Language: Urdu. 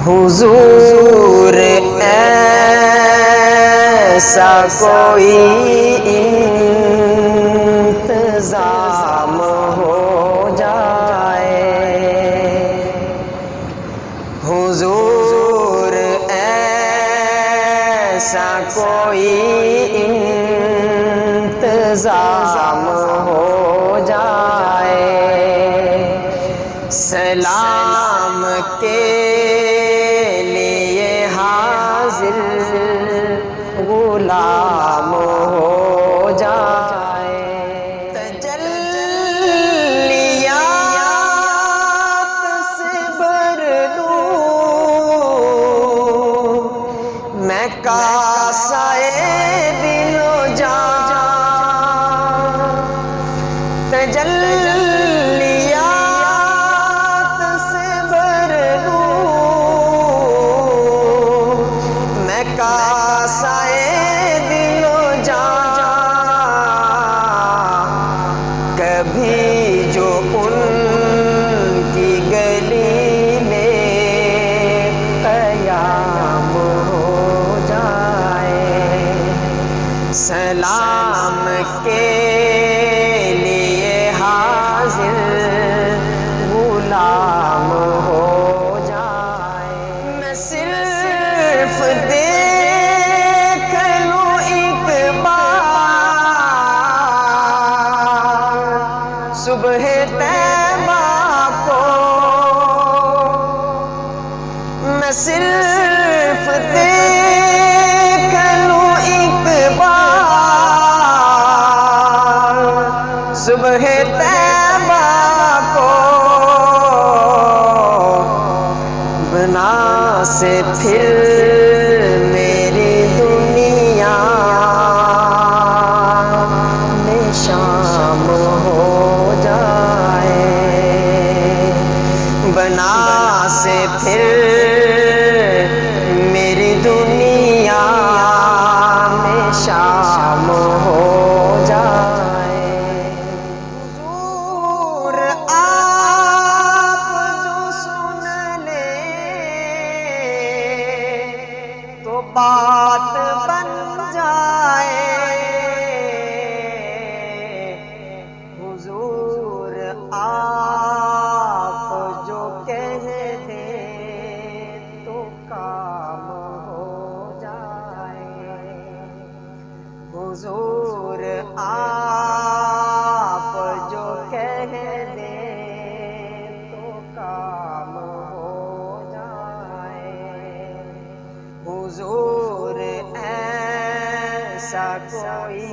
حضور ایسا کوئی انتظام ہو جائے، حضور ایسا کوئی انتظام ہو جائے، سلام کے لیے حاضر غلام ہو جائے، تجلیات سے بھر دوں میں کاسائے دل و جان، تجلیات سے بھر دوں میں کاسائے دل و جان، کبھی جو ان کی گلی میں قیام ہو جائے، سلام کے لیے حاضر غلام ہو جائے، میں صرف دیکھ لوں ایک بار صبح طیبہ کو، میں صرف دیکھ لوں ایک بار صبح طیبہ کو، بنا سے پھر میری دنیا میں شام ہو جائے، بنا سے پھر میری دنیا میں شام ہو جائے، حضور آپ جو سن لیں تو بات بن جائے، حضور آپ جو کہہ دیں تو کام ہو جائے، حضور آپ جو کہہ دیں تو کام ہو جائے، حضور ایسا کوئی